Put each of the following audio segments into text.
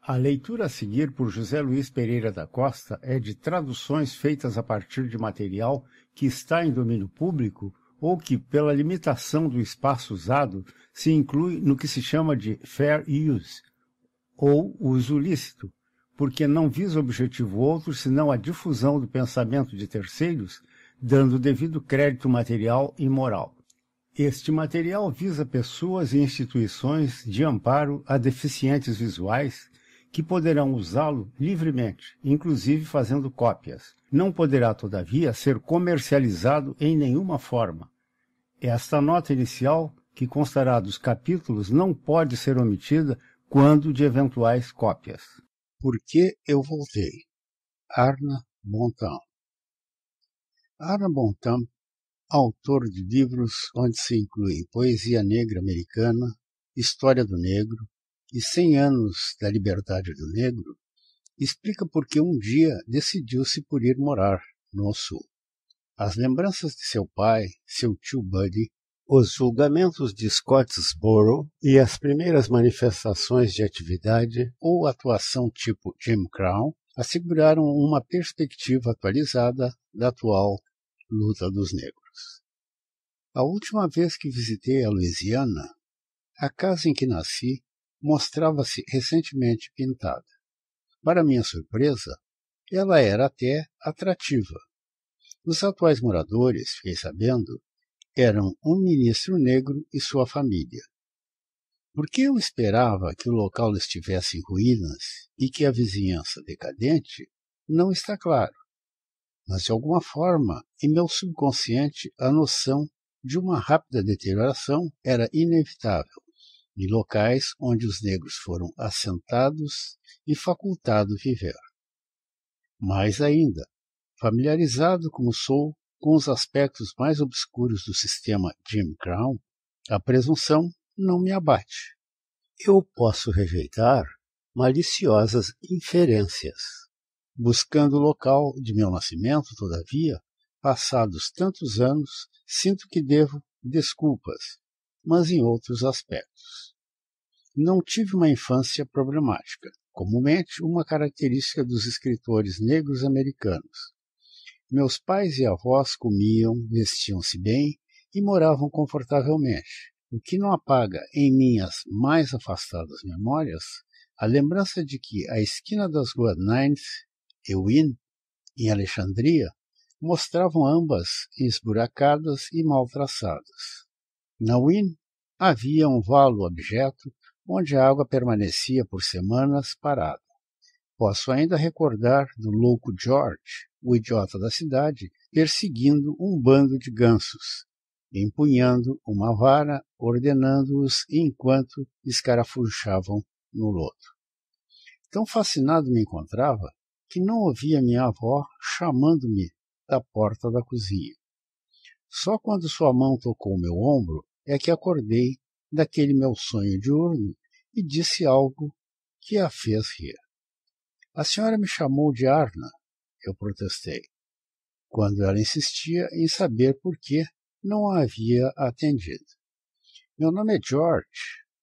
A leitura a seguir por José Luiz Pereira da Costa é de traduções feitas a partir de material que está em domínio público ou que, pela limitação do espaço usado, se inclui no que se chama de fair use, ou uso lícito, porque não visa objetivo outro senão a difusão do pensamento de terceiros, dando devido crédito material e moral. Este material visa pessoas e instituições de amparo a deficientes visuais que poderão usá-lo livremente, inclusive fazendo cópias. Não poderá, todavia, ser comercializado em nenhuma forma. Esta nota inicial, que constará dos capítulos, não pode ser omitida quando de eventuais cópias. Por que eu voltei? Arna Bontam. Arna Bontam, autor de livros onde se incluem Poesia Negra Americana, História do Negro e 100 anos da Liberdade do Negro, explica por que um dia decidiu-se por ir morar no Sul. As lembranças de seu pai, seu tio Buddy, os julgamentos de Scottsboro e as primeiras manifestações de atividade ou atuação tipo Jim Crow asseguraram uma perspectiva atualizada da atual luta dos negros. A última vez que visitei a Louisiana, a casa em que nasci mostrava-se recentemente pintada. Para minha surpresa, ela era até atrativa. Os atuais moradores, fiquei sabendo, eram um ministro negro e sua família. Por que eu esperava que o local estivesse em ruínas e que a vizinhança decadente, não está claro. Mas, de alguma forma, em meu subconsciente, a noção de uma rápida deterioração era inevitável, em locais onde os negros foram assentados e facultados viver. Mais ainda, familiarizado como sou com os aspectos mais obscuros do sistema Jim Crow, a presunção não me abate. Eu posso rejeitar maliciosas inferências. Buscando o local de meu nascimento, todavia, passados tantos anos, sinto que devo desculpas, mas em outros aspectos. Não tive uma infância problemática, comumente uma característica dos escritores negros americanos. Meus pais e avós comiam, vestiam-se bem e moravam confortavelmente, o que não apaga em minhas mais afastadas memórias a lembrança de que a esquina das ruas Ninth e Wynn, em Alexandria, mostravam ambas esburacadas e mal traçadas. Na Wynn havia um valo abjeto onde a água permanecia por semanas parada. Posso ainda recordar do louco George, o idiota da cidade, perseguindo um bando de gansos, empunhando uma vara, ordenando-os enquanto escarafujavam no lodo. Tão fascinado me encontrava que não ouvia minha avó chamando-me da porta da cozinha. Só quando sua mão tocou meu ombro é que acordei daquele meu sonho diurno e disse algo que a fez rir. A senhora me chamou de Arna, eu protestei, quando ela insistia em saber por que não a havia atendido. Meu nome é George,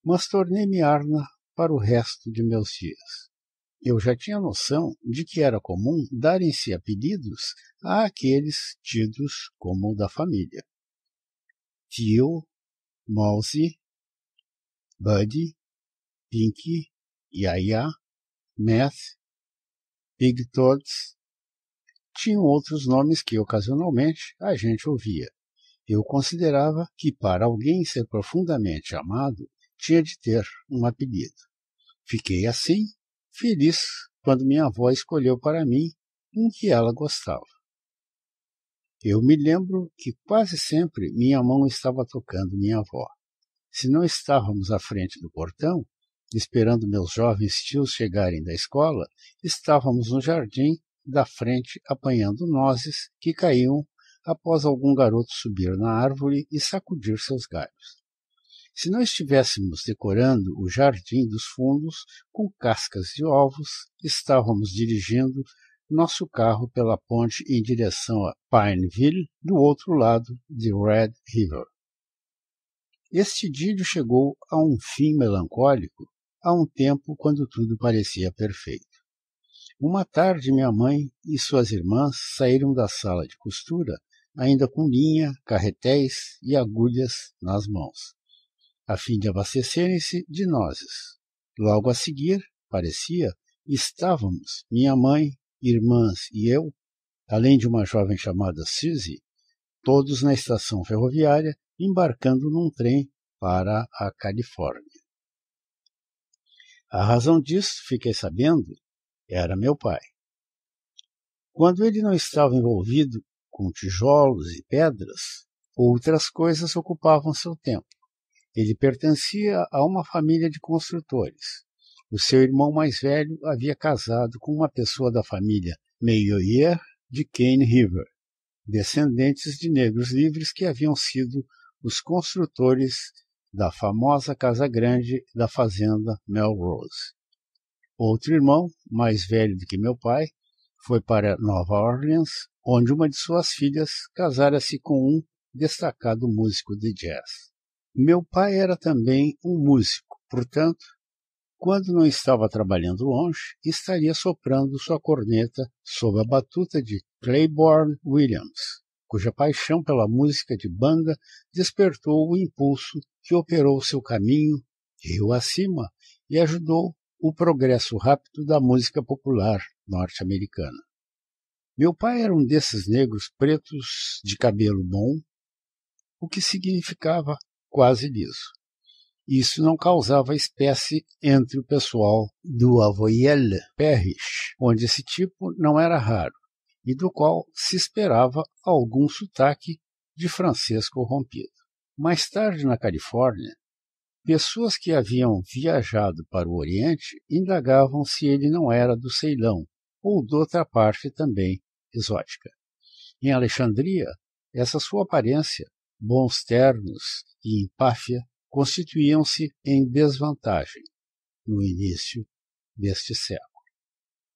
mas tornei-me Arna para o resto de meus dias. Eu já tinha noção de que era comum darem-se apelidos àqueles tidos como da família. Tio, Mousy, Buddy, Pinky, Yaya, Math, Big Toads. Tinham outros nomes que, ocasionalmente, a gente ouvia. Eu considerava que, para alguém ser profundamente amado, tinha de ter um apelido. Fiquei, assim, feliz quando minha avó escolheu para mim um que ela gostava. Eu me lembro que quase sempre minha mão estava tocando minha avó. Se não estávamos à frente do portão, esperando meus jovens tios chegarem da escola, estávamos no jardim da frente apanhando nozes que caíam após algum garoto subir na árvore e sacudir seus galhos. Se não estivéssemos decorando o jardim dos fundos com cascas de ovos, estávamos dirigindo nosso carro pela ponte em direção a Pineville, do outro lado de Red River. Este idílio chegou a um fim melancólico a um tempo quando tudo parecia perfeito. Uma tarde, minha mãe e suas irmãs saíram da sala de costura, ainda com linha, carretéis e agulhas nas mãos, a fim de abastecerem-se de nozes. Logo a seguir, parecia, estávamos, minha mãe, irmãs e eu, além de uma jovem chamada Suzy, todos na estação ferroviária, embarcando num trem para a Califórnia. A razão disso, fiquei sabendo, era meu pai. Quando ele não estava envolvido com tijolos e pedras, outras coisas ocupavam seu tempo. Ele pertencia a uma família de construtores. O seu irmão mais velho havia casado com uma pessoa da família Meyoyer de Cane River, descendentes de negros livres que haviam sido os construtores da famosa Casa Grande da fazenda Melrose. Outro irmão, mais velho do que meu pai, foi para Nova Orleans, onde uma de suas filhas casara-se com um destacado músico de jazz. Meu pai era também um músico, portanto, quando não estava trabalhando longe, estaria soprando sua corneta sob a batuta de Claiborne Williams, cuja paixão pela música de banda despertou o impulso que operou seu caminho rio acima e ajudou o progresso rápido da música popular norte-americana. Meu pai era um desses negros pretos de cabelo bom, o que significava quase liso. Isso não causava espécie entre o pessoal do Avoyelles Parish, onde esse tipo não era raro, e do qual se esperava algum sotaque de francês corrompido. Mais tarde, na Califórnia, pessoas que haviam viajado para o Oriente indagavam se ele não era do Ceilão, ou de outra parte também exótica. Em Alexandria, essa sua aparência, bons ternos e empáfia constituíam-se em desvantagem no início deste século.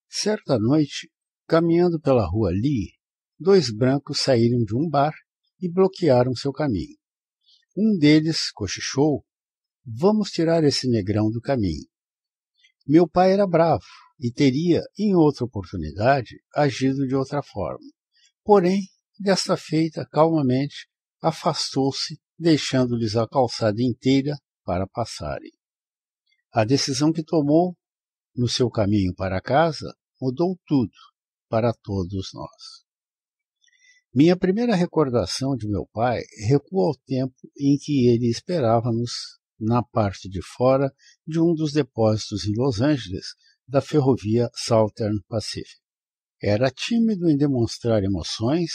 Certa noite, caminhando pela rua Lee, dois brancos saíram de um bar e bloquearam seu caminho. Um deles cochichou: "Vamos tirar esse negrão do caminho." Meu pai era bravo e teria, em outra oportunidade, agido de outra forma. Porém, desta feita, calmamente, afastou-se, deixando-lhes a calçada inteira para passarem. A decisão que tomou no seu caminho para casa mudou tudo para todos nós. Minha primeira recordação de meu pai recua ao tempo em que ele esperava-nos na parte de fora de um dos depósitos em Los Angeles da ferrovia Southern Pacific. Era tímido em demonstrar emoções,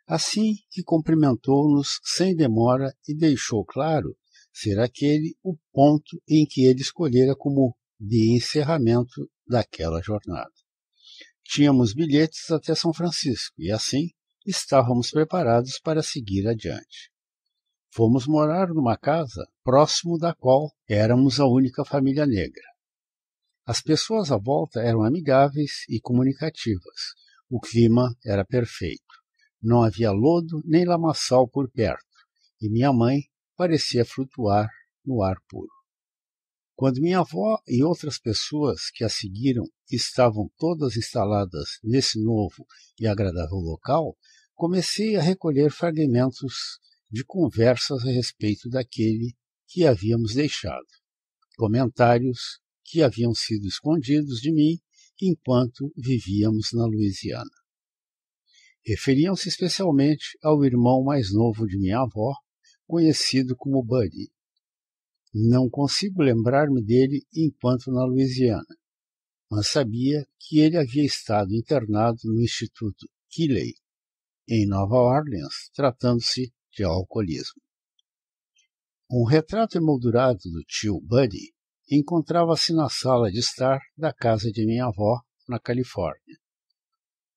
assim que cumprimentou-nos sem demora e deixou claro ser aquele o ponto em que ele escolhera como de encerramento daquela jornada. Tínhamos bilhetes até São Francisco e, assim, estávamos preparados para seguir adiante. Fomos morar numa casa próximo da qual éramos a única família negra. As pessoas à volta eram amigáveis e comunicativas. O clima era perfeito. Não havia lodo nem lamaçal por perto, e minha mãe parecia flutuar no ar puro. Quando minha avó e outras pessoas que a seguiram estavam todas instaladas nesse novo e agradável local, comecei a recolher fragmentos de conversas a respeito daquele que havíamos deixado, comentários que haviam sido escondidos de mim enquanto vivíamos na Louisiana. Referiam-se especialmente ao irmão mais novo de minha avó, conhecido como Buddy. Não consigo lembrar-me dele enquanto na Louisiana, mas sabia que ele havia estado internado no Instituto Keeley, em Nova Orleans, tratando-se de alcoolismo. Um retrato emoldurado do tio Buddy encontrava-se na sala de estar da casa de minha avó, na Califórnia.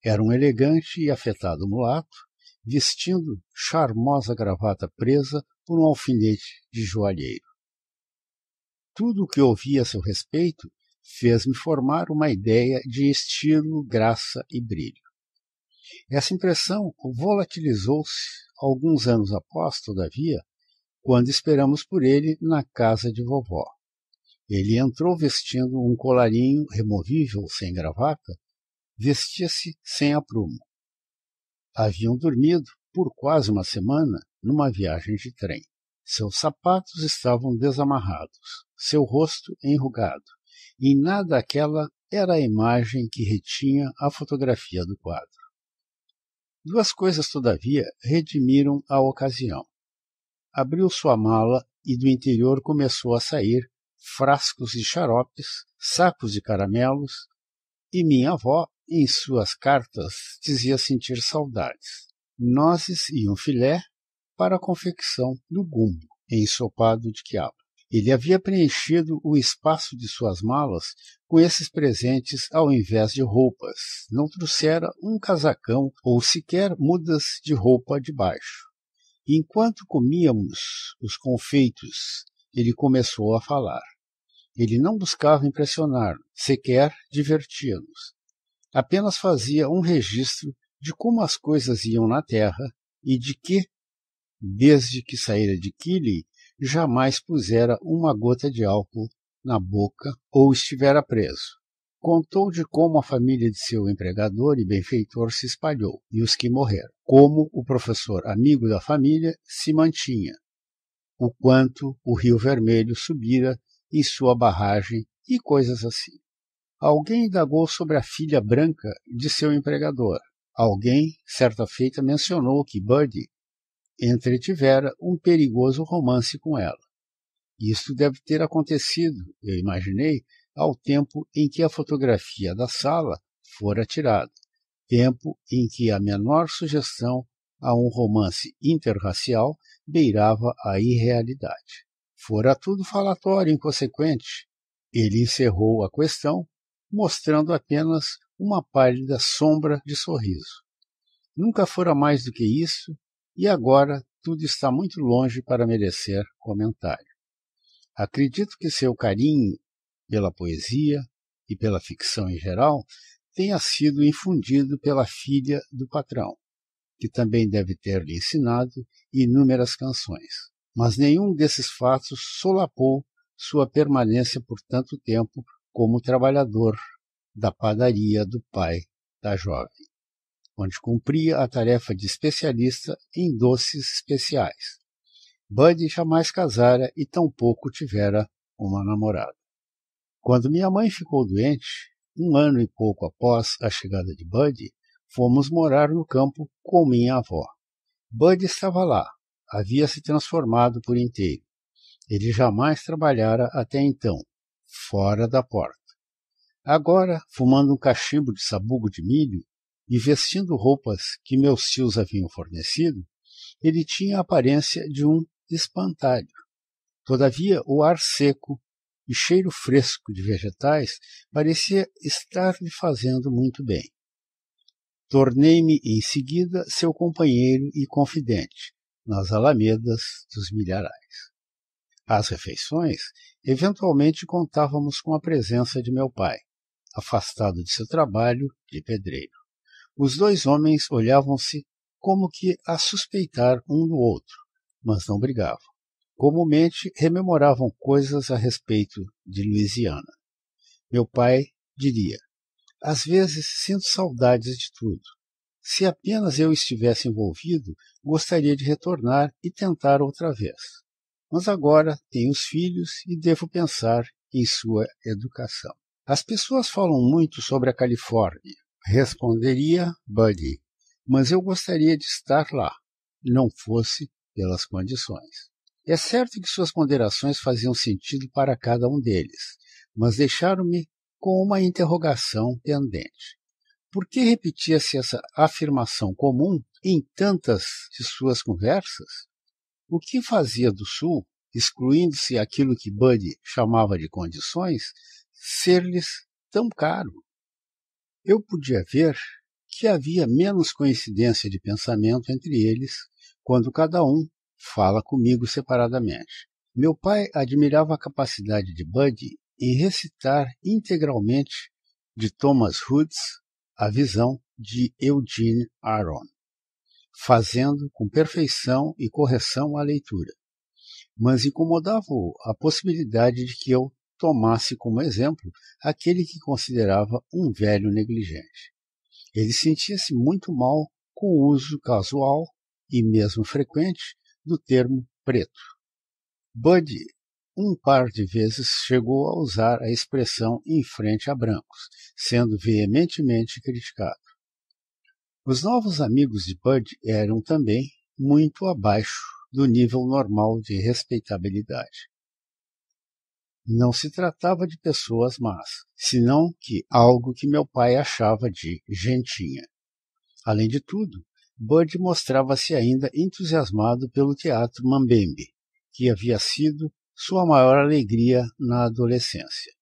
Era um elegante e afetado mulato, vestindo charmosa gravata presa por um alfinete de joalheiro. Tudo o que ouvi a seu respeito fez-me formar uma ideia de estilo, graça e brilho. Essa impressão volatilizou-se alguns anos após, todavia, quando esperamos por ele na casa de vovó. Ele entrou vestindo um colarinho removível sem gravata, vestia-se sem aprumo. Haviam dormido, por quase uma semana, numa viagem de trem. Seus sapatos estavam desamarrados, seu rosto enrugado, e nada aquela era a imagem que retinha a fotografia do quadro. Duas coisas, todavia, redimiram a ocasião. Abriu sua mala e do interior começou a sair frascos de xaropes, sacos de caramelos, e minha avó, em suas cartas, dizia sentir saudades. Nozes e um filé para a confecção do gumbo, ensopado de quiabo. Ele havia preenchido o espaço de suas malas com esses presentes ao invés de roupas. Não trouxera um casacão ou sequer mudas de roupa de baixo. Enquanto comíamos os confeitos, ele começou a falar. Ele não buscava impressionar-nos, sequer divertia-nos. Apenas fazia um registro de como as coisas iam na terra e de que, desde que saíra de Keighley, jamais pusera uma gota de álcool na boca ou estivera preso. Contou de como a família de seu empregador e benfeitor se espalhou, e os que morreram, como o professor amigo da família se mantinha, o quanto o Rio Vermelho subira em sua barragem e coisas assim. Alguém indagou sobre a filha branca de seu empregador. Alguém, certa feita, mencionou que Buddy entretivera um perigoso romance com ela. Isto deve ter acontecido, eu imaginei, ao tempo em que a fotografia da sala fora tirada, tempo em que a menor sugestão a um romance interracial beirava a irrealidade. Fora tudo falatório inconsequente. Ele encerrou a questão, mostrando apenas uma pálida sombra de sorriso. Nunca fora mais do que isso, e agora tudo está muito longe para merecer comentário. Acredito que seu carinho pela poesia e pela ficção em geral tenha sido infundido pela filha do patrão, que também deve ter lhe ensinado inúmeras canções. Mas nenhum desses fatos solapou sua permanência por tanto tempo como trabalhador da padaria do pai da jovem, onde cumpria a tarefa de especialista em doces especiais. Buddy jamais casara e tampouco tivera uma namorada. Quando minha mãe ficou doente, 1 ano e pouco após a chegada de Buddy, fomos morar no campo com minha avó. Buddy estava lá, havia se transformado por inteiro. Ele jamais trabalhara até então, fora da porta. Agora, fumando um cachimbo de sabugo de milho e vestindo roupas que meus tios haviam fornecido, ele tinha a aparência de um espantalho. Todavia, o ar seco e cheiro fresco de vegetais parecia estar lhe fazendo muito bem. Tornei-me em seguida seu companheiro e confidente nas alamedas dos milharais. Às refeições, eventualmente contávamos com a presença de meu pai, afastado de seu trabalho de pedreiro. Os 2 homens olhavam-se como que a suspeitar um do outro, mas não brigavam. Comumente rememoravam coisas a respeito de Louisiana. Meu pai diria: às vezes sinto saudades de tudo. Se apenas eu estivesse envolvido, gostaria de retornar e tentar outra vez. Mas agora tenho os filhos e devo pensar em sua educação. As pessoas falam muito sobre a Califórnia, responderia Buddy, mas eu gostaria de estar lá, não fosse pelas condições. É certo que suas ponderações faziam sentido para cada um deles, mas deixaram-me com uma interrogação pendente. Por que repetia-se essa afirmação comum em tantas de suas conversas? O que fazia do Sul, excluindo-se aquilo que Buddy chamava de condições, ser-lhes tão caro? Eu podia ver que havia menos coincidência de pensamento entre eles quando cada um fala comigo separadamente. Meu pai admirava a capacidade de Buddy em recitar integralmente de Thomas Hood's A Visão de Eugene Aron, fazendo com perfeição e correção a leitura. Mas incomodava-o a possibilidade de que eu tomasse como exemplo aquele que considerava um velho negligente. Ele sentia-se muito mal com o uso casual e mesmo frequente do termo preto. Bud um par de vezes chegou a usar a expressão em frente a brancos, sendo veementemente criticado. Os novos amigos de Bud eram também muito abaixo do nível normal de respeitabilidade. Não se tratava de pessoas más, senão que algo que meu pai achava de gentinha. Além de tudo, Bud mostrava-se ainda entusiasmado pelo teatro mambembe, que havia sido sua maior alegria na adolescência.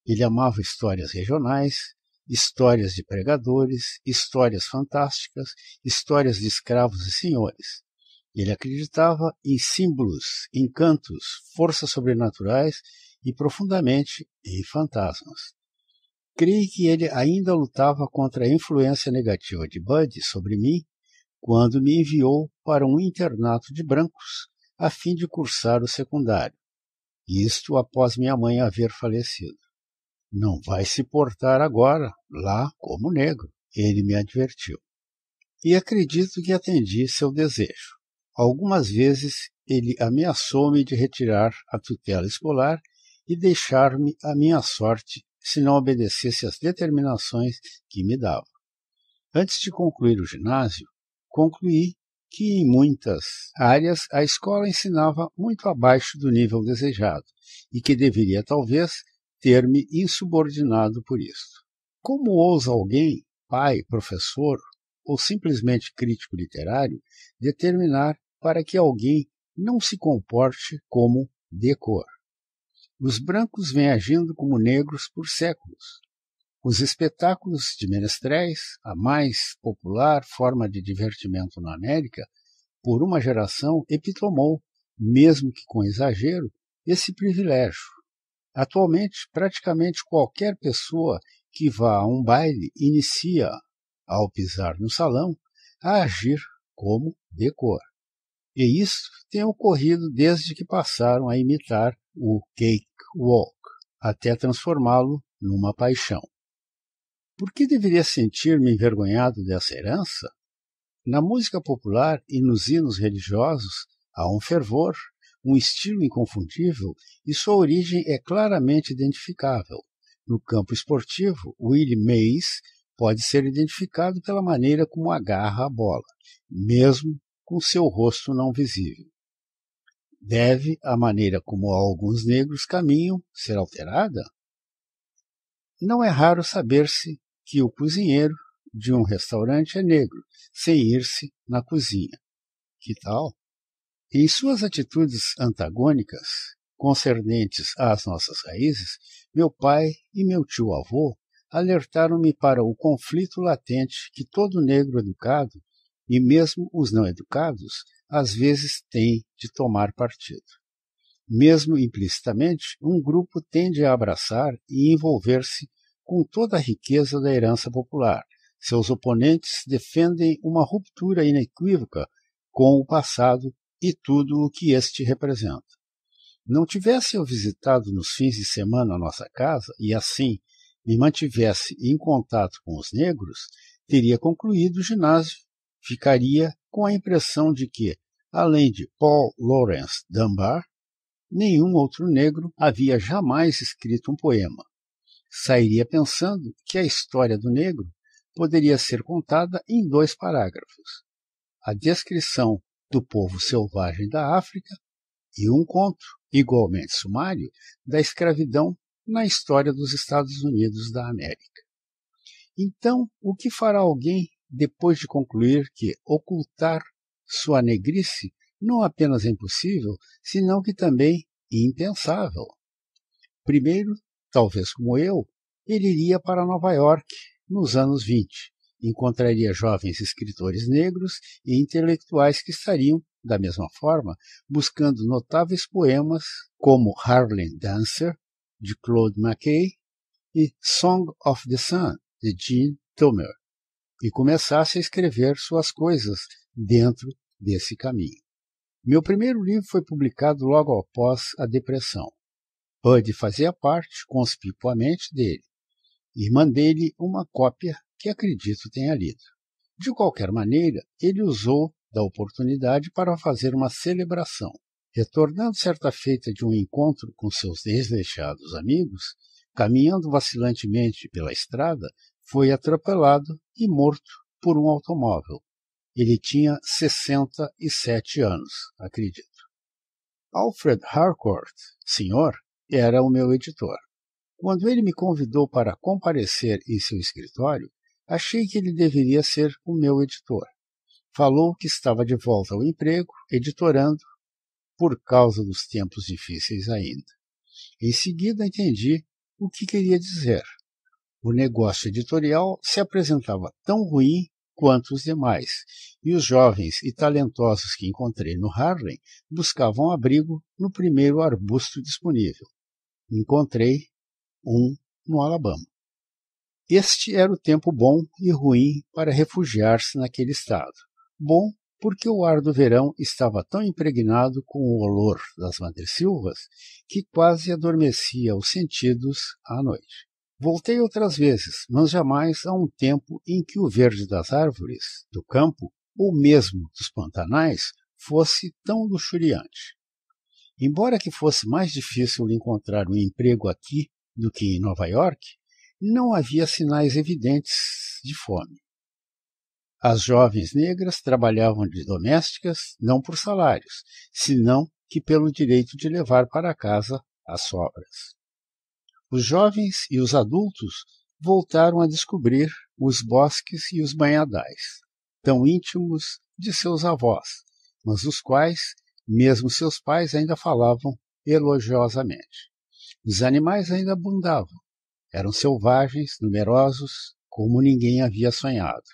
Ele amava histórias regionais, histórias de pregadores, histórias fantásticas, histórias de escravos e senhores. Ele acreditava em símbolos, encantos, forças sobrenaturais e profundamente em fantasmas. Creio que ele ainda lutava contra a influência negativa de Bud sobre mim quando me enviou para um internato de brancos a fim de cursar o secundário, isto após minha mãe haver falecido. Não vai se portar agora lá como negro, ele me advertiu. E acredito que atendi seu desejo. Algumas vezes ele ameaçou-me de retirar a tutela escolar e deixar-me à minha sorte se não obedecesse às determinações que me dava. Antes de concluir o ginásio, concluí que em muitas áreas a escola ensinava muito abaixo do nível desejado e que deveria talvez ter-me insubordinado por isso. Como ousa alguém, pai, professor ou simplesmente crítico literário, determinar para que alguém não se comporte como decor? Os brancos vêm agindo como negros por séculos. Os espetáculos de menestréis, a mais popular forma de divertimento na América, por uma geração epitomou, mesmo que com exagero, esse privilégio. Atualmente, praticamente qualquer pessoa que vá a um baile inicia, ao pisar no salão, a agir como decor. E isso tem ocorrido desde que passaram a imitar o cakewalk, até transformá-lo numa paixão. Por que deveria sentir-me envergonhado dessa herança? Na música popular e nos hinos religiosos há um fervor, um estilo inconfundível e sua origem é claramente identificável. No campo esportivo, Willie Mays pode ser identificado pela maneira como agarra a bola, mesmo com seu rosto não visível. Deve a maneira como alguns negros caminham ser alterada? Não é raro saber-se que o cozinheiro de um restaurante é negro, sem ir-se na cozinha. Que tal? Em suas atitudes antagônicas, concernentes às nossas raízes, meu pai e meu tio-avô alertaram-me para o conflito latente que todo negro educado, e mesmo os não educados, às vezes tem de tomar partido. Mesmo implicitamente, um grupo tende a abraçar e envolver-se com toda a riqueza da herança popular. Seus oponentes defendem uma ruptura inequívoca com o passado e tudo o que este representa. Não tivesse eu visitado nos fins de semana a nossa casa e assim me mantivesse em contato com os negros, teria concluído o ginásio, ficaria com a impressão de que, além de Paul Laurence Dunbar, nenhum outro negro havia jamais escrito um poema. Sairia pensando que a história do negro poderia ser contada em 2 parágrafos. A descrição do povo selvagem da África e um conto, igualmente sumário, da escravidão na história dos Estados Unidos da América. Então, o que fará alguém depois de concluir que ocultar sua negrice não apenas é impossível, senão que também impensável? Primeiro, talvez como eu, ele iria para Nova York nos anos 20. Encontraria jovens escritores negros e intelectuais que estariam, da mesma forma, buscando notáveis poemas como Harlem Dancer, de Claude McKay, e Song of the Sun, de Jean Toomer, e começasse a escrever suas coisas dentro desse caminho. Meu primeiro livro foi publicado logo após a Depressão. Bud fazia parte conspicuamente dele, e mandei-lhe uma cópia que acredito tenha lido. De qualquer maneira, ele usou da oportunidade para fazer uma celebração. Retornando certa feita de um encontro com seus desleixados amigos, caminhando vacilantemente pela estrada, foi atropelado e morto por um automóvel. Ele tinha 67 anos, acredito. Alfred Harcourt, senhor, era o meu editor. Quando ele me convidou para comparecer em seu escritório, achei que ele deveria ser o meu editor. Falou que estava de volta ao emprego, editorando, por causa dos tempos difíceis ainda. Em seguida entendi o que queria dizer. O negócio editorial se apresentava tão ruim quanto os demais, e os jovens e talentosos que encontrei no Harlem buscavam abrigo no primeiro arbusto disponível. Encontrei um no Alabama. Este era o tempo bom e ruim para refugiar-se naquele estado. Bom porque o ar do verão estava tão impregnado com o olor das madressilvas que quase adormecia os sentidos à noite. Voltei outras vezes, mas jamais a um tempo em que o verde das árvores, do campo, ou mesmo dos pantanais, fosse tão luxuriante. Embora que fosse mais difícil encontrar um emprego aqui do que em Nova York, não havia sinais evidentes de fome. As jovens negras trabalhavam de domésticas não por salários, senão que pelo direito de levar para casa as sobras. Os jovens e os adultos voltaram a descobrir os bosques e os banhadais, tão íntimos de seus avós, mas dos quais mesmo seus pais ainda falavam elogiosamente. Os animais ainda abundavam. Eram selvagens, numerosos, como ninguém havia sonhado.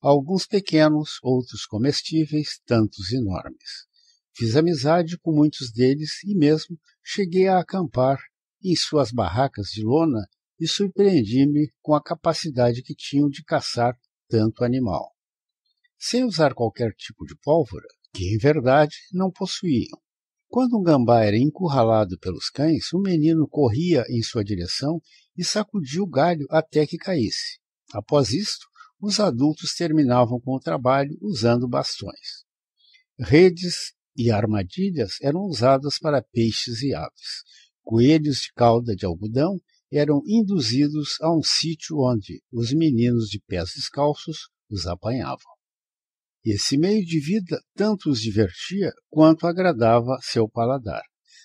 Alguns pequenos, outros comestíveis, tantos enormes. Fiz amizade com muitos deles e mesmo cheguei a acampar em suas barracas de lona e surpreendi-me com a capacidade que tinham de caçar tanto animal. Sem usar qualquer tipo de pólvora, que em verdade não possuíam. Quando um gambá era encurralado pelos cães, um menino corria em sua direção e sacudia o galho até que caísse. Após isto, os adultos terminavam com o trabalho usando bastões. Redes e armadilhas eram usadas para peixes e aves. Coelhos de cauda de algodão eram induzidos a um sítio onde os meninos de pés descalços os apanhavam. Esse meio de vida tanto os divertia quanto agradava seu paladar.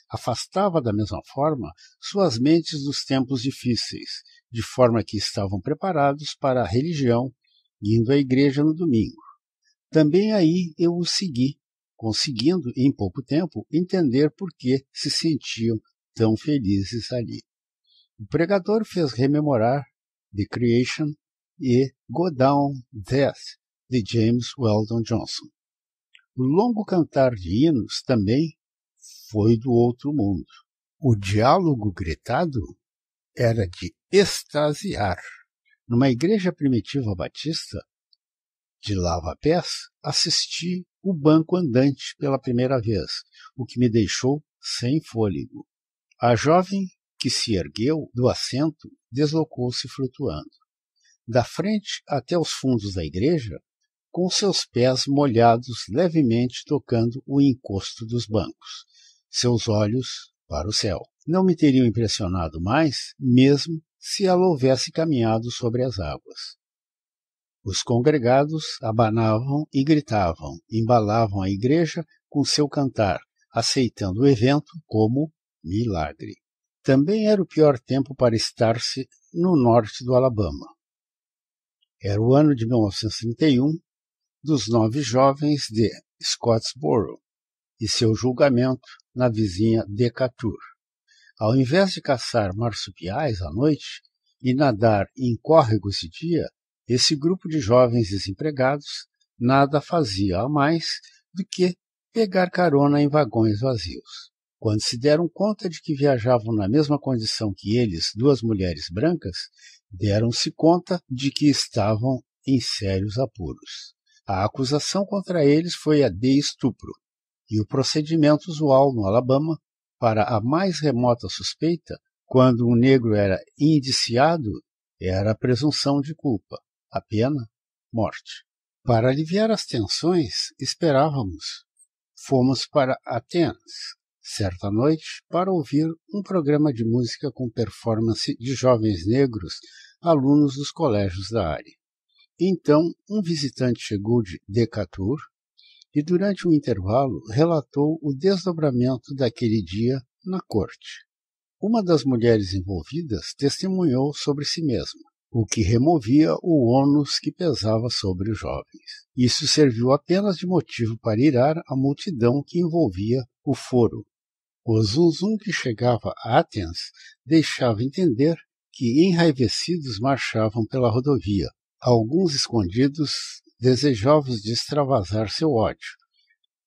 Afastava da mesma forma suas mentes dos tempos difíceis, de forma que estavam preparados para a religião, indo à igreja no domingo. Também aí eu os segui, conseguindo em pouco tempo entender por que se sentiam tão felizes ali. O pregador fez rememorar The Creation e Go Down Death, de James Weldon Johnson. O longo cantar de hinos também foi do outro mundo. O diálogo gritado era de extasiar. Numa igreja primitiva batista, de lava-pés, assisti o banco andante pela primeira vez, o que me deixou sem fôlego. A jovem que se ergueu do assento deslocou-se flutuando. Da frente até os fundos da igreja, com seus pés molhados levemente tocando o encosto dos bancos, seus olhos para o céu. Não me teriam impressionado mais, mesmo se ela houvesse caminhado sobre as águas. Os congregados abanavam e gritavam, embalavam a igreja com seu cantar, aceitando o evento como milagre. Também era o pior tempo para estar-se no norte do Alabama. Era o ano de 1931, dos 9 jovens de Scottsboro e seu julgamento na vizinha Decatur. Ao invés de caçar marsupiais à noite e nadar em córregos de dia, esse grupo de jovens desempregados nada fazia a mais do que pegar carona em vagões vazios. Quando se deram conta de que viajavam na mesma condição que eles, 2 mulheres brancas, deram-se conta de que estavam em sérios apuros. A acusação contra eles foi a de estupro, e o procedimento usual no Alabama, para a mais remota suspeita, quando um negro era indiciado, era a presunção de culpa, a pena, morte. Para aliviar as tensões, esperávamos. Fomos para Atenas, certa noite, para ouvir um programa de música com performance de jovens negros, alunos dos colégios da área. Então, um visitante chegou de Decatur e, durante um intervalo, relatou o desdobramento daquele dia na corte. Uma das mulheres envolvidas testemunhou sobre si mesma, o que removia o ônus que pesava sobre os jovens. Isso serviu apenas de motivo para irar a multidão que envolvia o foro. O zunzum que chegava a Atenas deixava entender que enraivecidos marchavam pela rodovia, alguns escondidos, desejosos de extravasar seu ódio.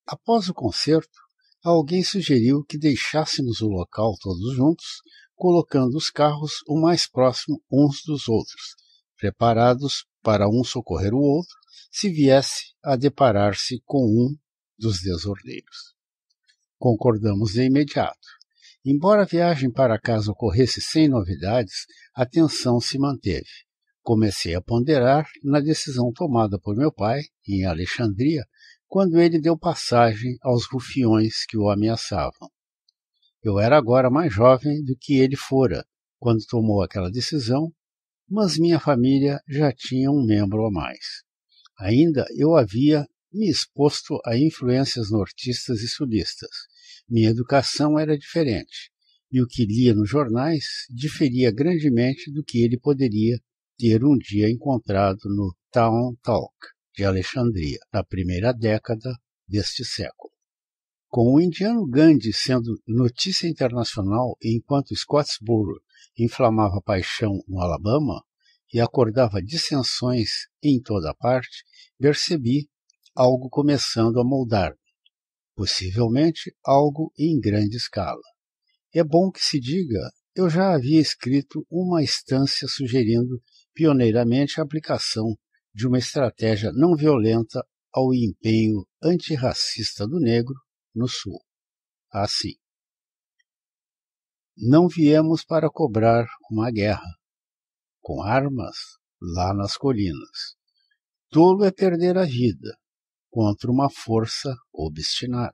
Após o concerto, alguém sugeriu que deixássemos o local todos juntos, colocando os carros o mais próximo uns dos outros, preparados para um socorrer o outro se viesse a deparar-se com um dos desordeiros. Concordamos de imediato. Embora a viagem para casa ocorresse sem novidades, a tensão se manteve. Comecei a ponderar na decisão tomada por meu pai, em Alexandria, quando ele deu passagem aos rufiões que o ameaçavam. Eu era agora mais jovem do que ele fora, quando tomou aquela decisão, mas minha família já tinha um membro a mais. Ainda eu havia me exposto a influências nortistas e sulistas. Minha educação era diferente, e o que lia nos jornais diferia grandemente do que ele poderia ter um dia encontrado no Town Talk de Alexandria, na primeira década deste século. Com o indiano Gandhi sendo notícia internacional enquanto Scottsboro inflamava paixão no Alabama e acordava dissensões em toda parte, percebi algo começando a moldar-me, possivelmente algo em grande escala. É bom que se diga, eu já havia escrito uma instância sugerindo pioneiramente a aplicação de uma estratégia não violenta ao empenho antirracista do negro no Sul. Assim, não viemos para cobrar uma guerra com armas lá nas colinas. Tolo é perder a vida contra uma força obstinada.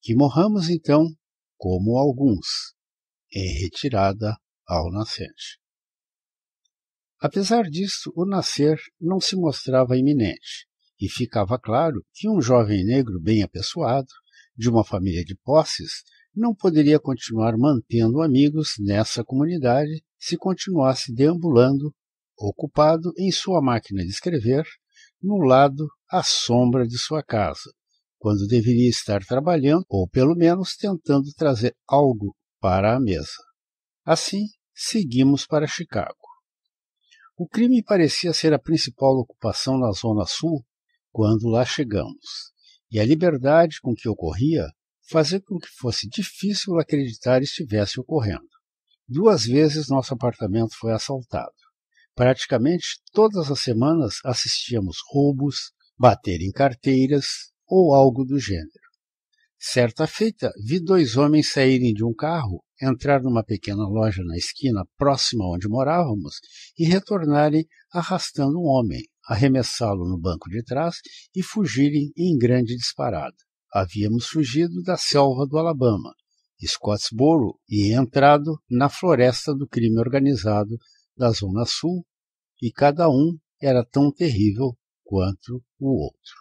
Que morramos então, como alguns, em retirada ao nascente. Apesar disso, o nascer não se mostrava iminente, e ficava claro que um jovem negro bem apessoado, de uma família de posses, não poderia continuar mantendo amigos nessa comunidade se continuasse deambulando, ocupado em sua máquina de escrever, no lado à sombra de sua casa, quando deveria estar trabalhando ou pelo menos tentando trazer algo para a mesa. Assim, seguimos para Chicago. O crime parecia ser a principal ocupação na Zona Sul quando lá chegamos, e a liberdade com que ocorria fazia com que fosse difícil acreditar estivesse ocorrendo. 2 vezes nosso apartamento foi assaltado. Praticamente todas as semanas assistíamos roubos, bater em carteiras ou algo do gênero. Certa feita, vi 2 homens saírem de um carro, entrar numa pequena loja na esquina próxima onde morávamos e retornarem arrastando um homem, arremessá-lo no banco de trás e fugirem em grande disparada. Havíamos fugido da selva do Alabama, Scottsboro, e entrado na floresta do crime organizado da Zona Sul, e cada um era tão terrível quanto o outro.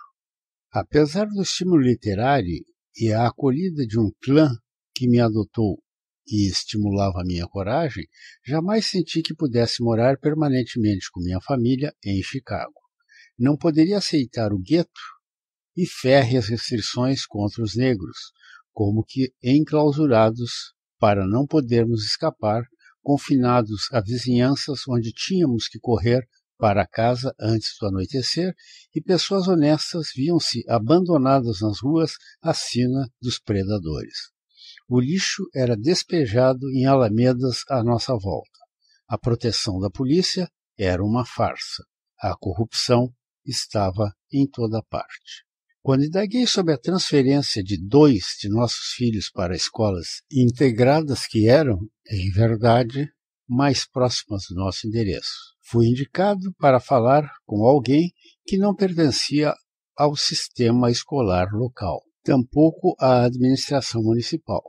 Apesar do estímulo literário e a acolhida de um clã que me adotou e estimulava a minha coragem, jamais senti que pudesse morar permanentemente com minha família em Chicago. Não poderia aceitar o gueto e férreas restrições contra os negros, como que enclausurados para não podermos escapar, confinados a vizinhanças onde tínhamos que correr para casa antes do anoitecer, e pessoas honestas viam-se abandonadas nas ruas à sina dos predadores. O lixo era despejado em alamedas à nossa volta. A proteção da polícia era uma farsa. A corrupção estava em toda parte. Quando indaguei sobre a transferência de 2 de nossos filhos para escolas integradas que eram, em verdade, mais próximas do nosso endereço, fui indicado para falar com alguém que não pertencia ao sistema escolar local, tampouco à administração municipal.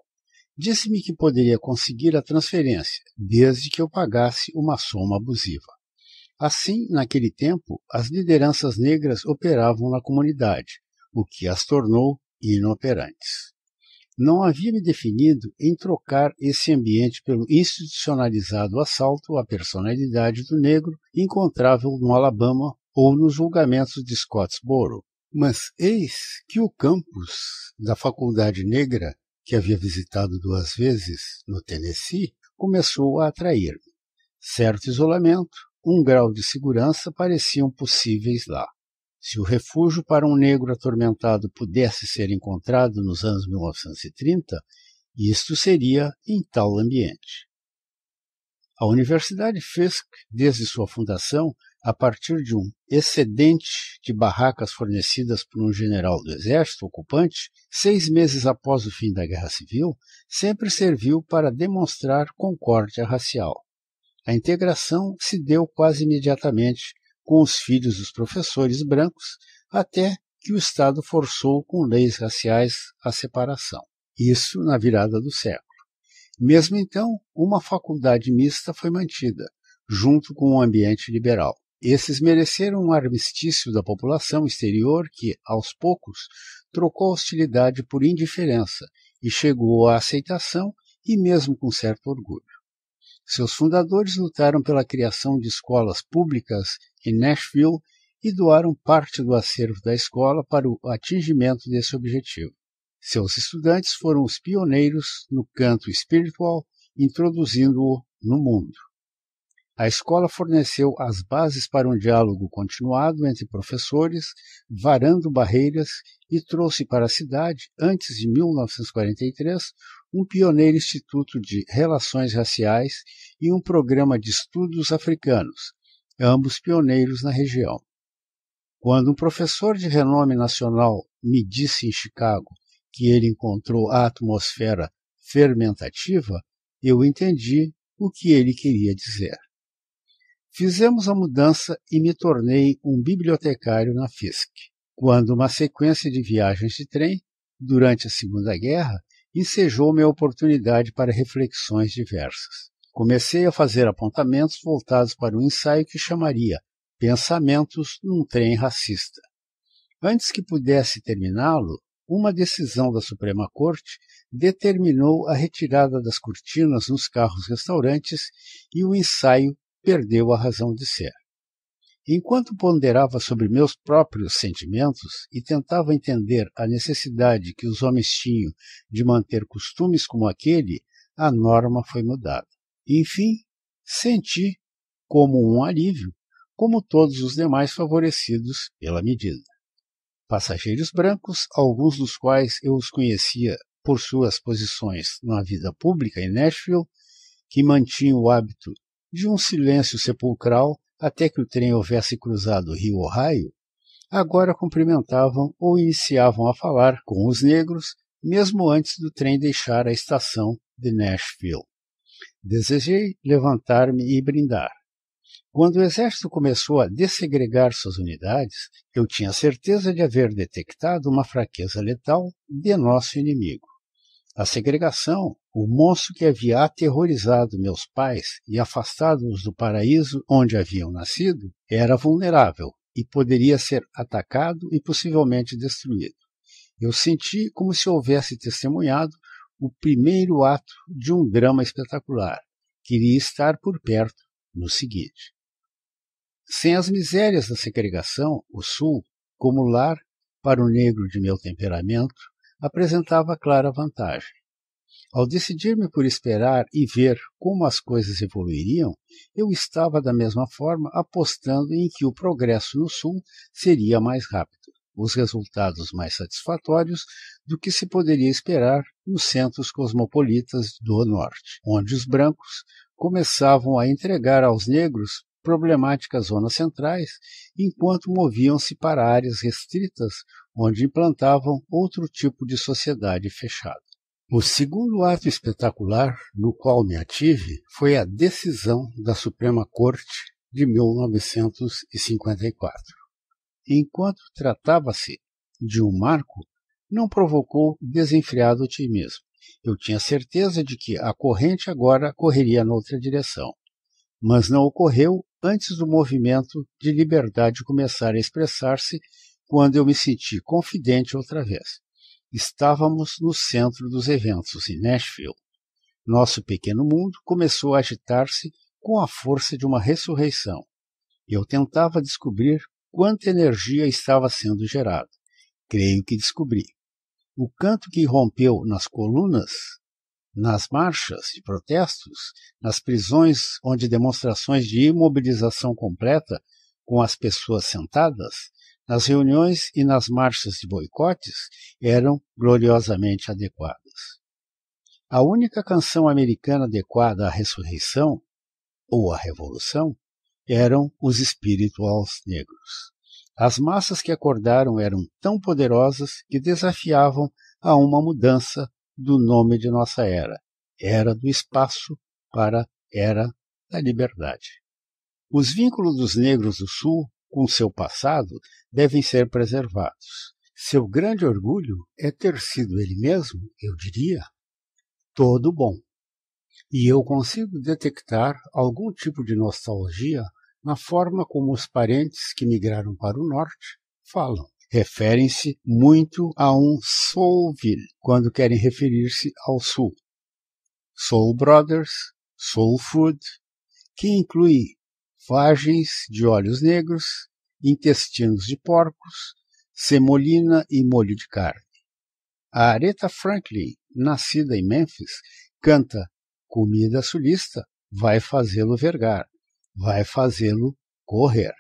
Disse-me que poderia conseguir a transferência, desde que eu pagasse uma soma abusiva. Assim, naquele tempo, as lideranças negras operavam na comunidade, o que as tornou inoperantes. Não havia me definido em trocar esse ambiente pelo institucionalizado assalto à personalidade do negro encontrável no Alabama ou nos julgamentos de Scottsboro. Mas eis que o campus da Faculdade Negra, que havia visitado 2 vezes no Tennessee, começou a atrair-me. Certo isolamento, um grau de segurança pareciam possíveis lá. Se o refúgio para um negro atormentado pudesse ser encontrado nos anos 1930, isto seria em tal ambiente. A Universidade Fisk, desde sua fundação, a partir de um excedente de barracas fornecidas por um general do exército ocupante, 6 meses após o fim da Guerra Civil, sempre serviu para demonstrar concórdia racial. A integração se deu quase imediatamente com os filhos dos professores brancos, até que o Estado forçou com leis raciais a separação. Isso na virada do século. Mesmo então, uma faculdade mista foi mantida, junto com um ambiente liberal. Esses mereceram um armistício da população exterior que, aos poucos, trocou a hostilidade por indiferença e chegou à aceitação e mesmo com certo orgulho. Seus fundadores lutaram pela criação de escolas públicas em Nashville e doaram parte do acervo da escola para o atingimento desse objetivo. Seus estudantes foram os pioneiros no canto espiritual, introduzindo-o no mundo. A escola forneceu as bases para um diálogo continuado entre professores, varando barreiras, e trouxe para a cidade, antes de 1943, um pioneiro instituto de relações raciais e um programa de estudos africanos, ambos pioneiros na região. Quando um professor de renome nacional me disse em Chicago que ele encontrou a atmosfera fermentativa, eu entendi o que ele queria dizer. Fizemos a mudança e me tornei um bibliotecário na Fisk. Quando uma sequência de viagens de trem, durante a Segunda Guerra, ensejou-me a oportunidade para reflexões diversas. Comecei a fazer apontamentos voltados para um ensaio que chamaria Pensamentos num Trem Racista. Antes que pudesse terminá-lo, uma decisão da Suprema Corte determinou a retirada das cortinas nos carros-restaurantes e o ensaio perdeu a razão de ser. Enquanto ponderava sobre meus próprios sentimentos e tentava entender a necessidade que os homens tinham de manter costumes como aquele, a norma foi mudada. Enfim, senti como um alívio, como todos os demais favorecidos pela medida. Passageiros brancos, alguns dos quais eu os conhecia por suas posições na vida pública em Nashville, que mantinham o hábito de um silêncio sepulcral até que o trem houvesse cruzado o rio Ohio, agora cumprimentavam ou iniciavam a falar com os negros, mesmo antes do trem deixar a estação de Nashville. Desejei levantar-me e brindar. Quando o exército começou a dessegregar suas unidades, eu tinha certeza de haver detectado uma fraqueza letal de nosso inimigo. A segregação, o monstro que havia aterrorizado meus pais e afastado-os do paraíso onde haviam nascido, era vulnerável e poderia ser atacado e possivelmente destruído. Eu senti como se houvesse testemunhado o primeiro ato de um drama espetacular. Queria estar por perto no seguinte. Sem as misérias da segregação, o Sul, como lar para o negro de meu temperamento, apresentava clara vantagem. Ao decidir-me por esperar e ver como as coisas evoluiriam, eu estava da mesma forma apostando em que o progresso no Sul seria mais rápido, os resultados mais satisfatórios do que se poderia esperar nos centros cosmopolitas do Norte, onde os brancos começavam a entregar aos negros problemáticas zonas centrais, enquanto moviam-se para áreas restritas onde implantavam outro tipo de sociedade fechada. O segundo ato espetacular no qual me ative foi a decisão da Suprema Corte de 1954. Enquanto tratava-se de um marco, não provocou desenfreado otimismo. Eu tinha certeza de que a corrente agora correria noutra direção, mas não ocorreu antes do movimento de liberdade começar a expressar-se, quando eu me senti confidente outra vez. Estávamos no centro dos eventos, em Nashville. Nosso pequeno mundo começou a agitar-se com a força de uma ressurreição. Eu tentava descobrir quanta energia estava sendo gerada. Creio que descobri. O canto que irrompeu nas colunas, nas marchas de protestos, nas prisões onde demonstrações de imobilização completa com as pessoas sentadas, nas reuniões e nas marchas de boicotes, eram gloriosamente adequadas. A única canção americana adequada à ressurreição, ou à revolução, eram os espirituals negros. As massas que acordaram eram tão poderosas que desafiavam a uma mudança do nome de nossa era do espaço para era da liberdade. Os vínculos dos negros do Sul com seu passado devem ser preservados. Seu grande orgulho é ter sido ele mesmo, eu diria, todo bom. E eu consigo detectar algum tipo de nostalgia na forma como os parentes que migraram para o norte falam. Referem-se muito a um Soulville quando querem referir-se ao sul. Soul Brothers, Soul Food, que inclui vagens de olhos negros, intestinos de porcos, semolina e molho de carne. A Aretha Franklin, nascida em Memphis, canta comida sulista, vai fazê-lo vergar, vai fazê-lo correr.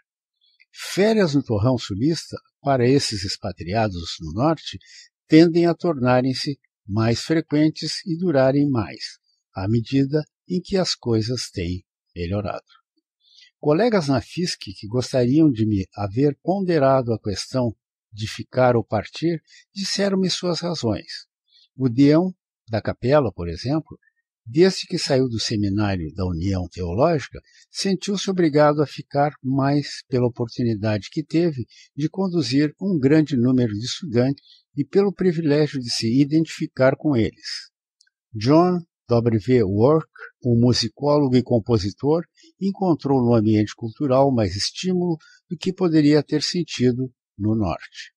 Férias no torrão sulista, para esses expatriados no norte, tendem a tornarem-se mais frequentes e durarem mais, à medida em que as coisas têm melhorado. Colegas na FISC que gostariam de me haver ponderado a questão de ficar ou partir, disseram-me suas razões. O deão da capela, por exemplo, desde que saiu do seminário da União Teológica, sentiu-se obrigado a ficar mais pela oportunidade que teve de conduzir um grande número de estudantes e pelo privilégio de se identificar com eles. John W. Work, um musicólogo e compositor, encontrou no ambiente cultural mais estímulo do que poderia ter sentido no norte.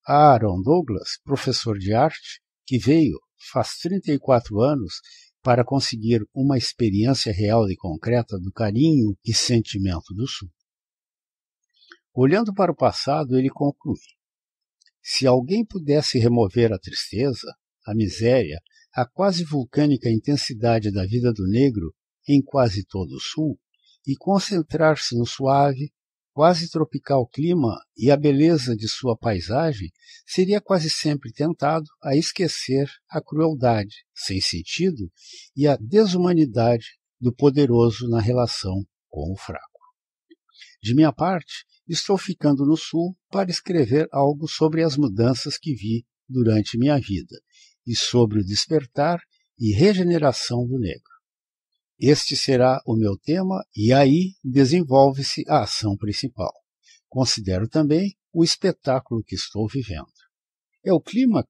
Aaron Douglas, professor de arte, que veio, faz 34 anos, para conseguir uma experiência real e concreta do carinho e sentimento do Sul. Olhando para o passado, ele conclui: se alguém pudesse remover a tristeza, a miséria, a quase vulcânica intensidade da vida do negro em quase todo o Sul, e concentrar-se no suave, quase tropical clima e a beleza de sua paisagem, seria quase sempre tentado a esquecer a crueldade, sem sentido, e a desumanidade do poderoso na relação com o fraco. De minha parte, estou ficando no Sul para escrever algo sobre as mudanças que vi durante minha vida e sobre o despertar e regeneração do negro. Este será o meu tema e aí desenvolve-se a ação principal. Considero também o espetáculo que estou vivendo. É o clímax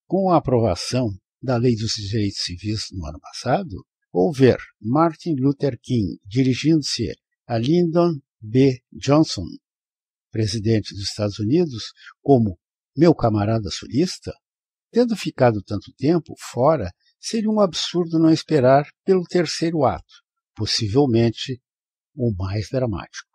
com a aprovação da Lei dos Direitos Civis no ano passado, ou ver Martin Luther King dirigindo-se a Lyndon B. Johnson, presidente dos Estados Unidos, como meu camarada sulista? Tendo ficado tanto tempo fora, seria um absurdo não esperar pelo terceiro ato, possivelmente o mais dramático.